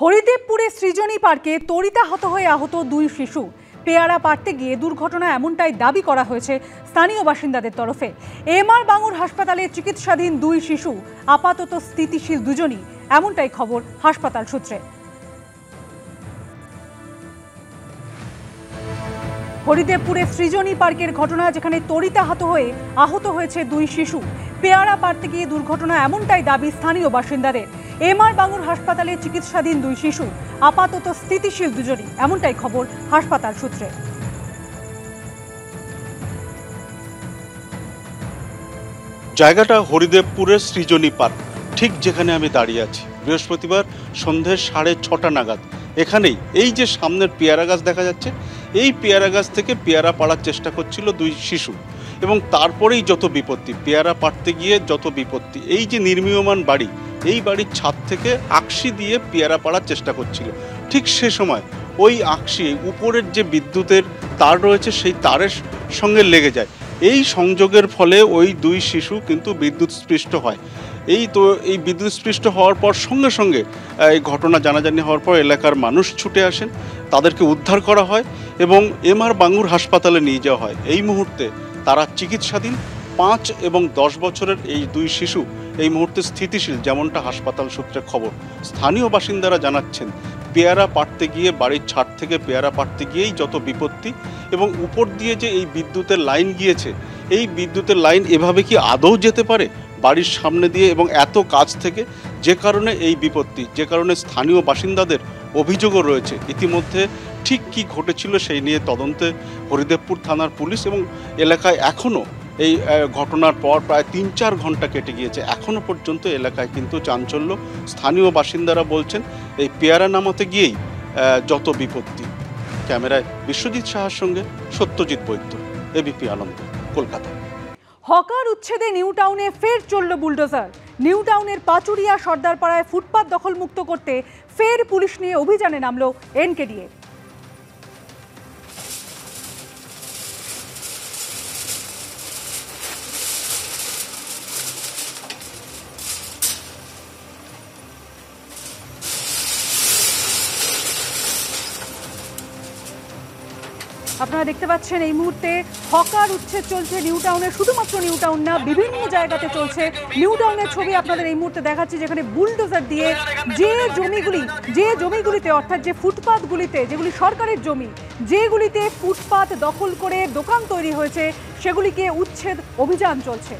হরিদেবপুরে সৃজনী পার্কে তড়িতাহত হয়ে আহত দুই শিশু। পেয়ারা পাড়তে গিয়ে দুর্ঘটনা এমনটাই দাবি করা হয়েছে স্থানীয় বাসিন্দাদের তরফে। এমআর বাঙুর হাসপাতালে চিকিৎসাধীন দুই শিশু, আপাতত স্থিতিশীল দুজনই, এমনটাই খবর হাসপাতাল সূত্রে। হরিদেবপুরে সৃজনী পার্কের ঘটনা, যেখানে তড়িতাহত হয়ে আহত হয়েছে দুই শিশু। পেয়ারা পাড়তে গিয়ে দুর্ঘটনা এমনটাই দাবি স্থানীয় বাসিন্দাদের। এমআর বাঙুর হাসপাতালে চিকিৎসাধীন দুই শিশু, আপাতত স্থিতিশীল দুজনই, এমনটাই খবর হাসপাতাল সূত্রে। জায়গাটা হরিদেবপুরের সৃজনী পার্ক, ঠিক যেখানে আমি দাঁড়িয়ে আছি। বৃহস্পতিবার সন্ধ্যে 6:30 নাগাদ এখানেই এই যে সামনের পেয়ারা গাছ দেখা যাচ্ছে, এই পেয়ারা গাছ থেকে পেয়ারা পাড়ার চেষ্টা করছিল দুই শিশু, এবং তারপরেই যত বিপত্তি, পেয়ারা পাড়তে গিয়ে যত বিপত্তি। এই যে নির্মীয়মান বাড়ি, এই বাড়ির ছাদ থেকে আকশি দিয়ে পেয়ারা পাড়ার চেষ্টা করছিল। ঠিক সে সময় ওই আকশি উপরের যে বিদ্যুতের তার রয়েছে, সেই তারের সঙ্গে লেগে যায়। এই সংযোগের ফলে ওই দুই শিশু কিন্তু বিদ্যুৎস্পৃষ্ট হয়। এই বিদ্যুৎস্পৃষ্ট হওয়ার পর সঙ্গে সঙ্গে এই ঘটনা জানাজানি হওয়ার পর এলাকার মানুষ ছুটে আসেন, তাদেরকে উদ্ধার করা হয় এবং এমআর বাঙুর হাসপাতালে নিয়ে যাওয়া হয়। এই মুহূর্তে তারা চিকিৎসাধীন। 5 এবং 10 বছরের এই দুই শিশু এই মুহূর্তে স্থিতিশীল, যেমনটা হাসপাতাল সূত্রে খবর। স্থানীয় বাসিন্দারা জানাচ্ছেন, পেয়ারা পাড়তে গিয়ে, বাড়ির ছাদ থেকে পেয়ারা পাড়তে গিয়েই যত বিপত্তি, এবং উপর দিয়ে যে এই বিদ্যুতের লাইন গিয়েছে, এই বিদ্যুতের লাইন এভাবে কি আদৌ যেতে পারে বাড়ির সামনে দিয়ে এবং এত কাছ থেকে, যে কারণে এই বিপত্তি, যে কারণে স্থানীয় বাসিন্দাদের অভিযোগও রয়েছে। ইতিমধ্যে ঠিক কী ঘটেছিল সেই নিয়ে তদন্তে হরিদেবপুর থানার পুলিশ, এবং এলাকায় এখনও এই ঘটনার পর প্রায় 3-4 ঘন্টা কেটে গিয়েছে, এখনও পর্যন্ত এলাকায় কিন্তু চাঞ্চল্য। স্থানীয় বাসিন্দারা বলছেন এই পেয়ারা নামাতে গিয়েই যত বিপত্তি। ক্যামেরায় বিশ্বজিৎ সাহার সঙ্গে সত্যজিৎ বৈদ্য, এবিপি আনন্দ, কলকাতা। হকার উচ্ছেদে নিউ টাউনে ফের চলল বুলডোজার। নিউ টাউনের পাচুরিয়া সর্দারপাড়ায় ফুটপাত দখলমুক্ত করতে ফের পুলিশ নিয়ে অভিযানে নামল এনকেডিএ। আপনারা দেখতে পাচ্ছেন এই মুহূর্তে হকার উচ্ছেদ চলছে নিউ টাউনে। শুধুমাত্র নিউ টাউন না, বিভিন্ন জায়গাতে চলছে। নিউ টাউনের ছবি আপনাদের এই মুহূর্তে দেখাচ্ছি, যেখানে বুলডোজার দিয়ে যে জমিগুলিতে অর্থাৎ যে ফুটপাতগুলিতে, যেগুলি সরকারের জমি, যেগুলিতে ফুটপাত দখল করে দোকান তৈরি হয়েছে, সেগুলিকে উচ্ছেদ অভিযান চলছে।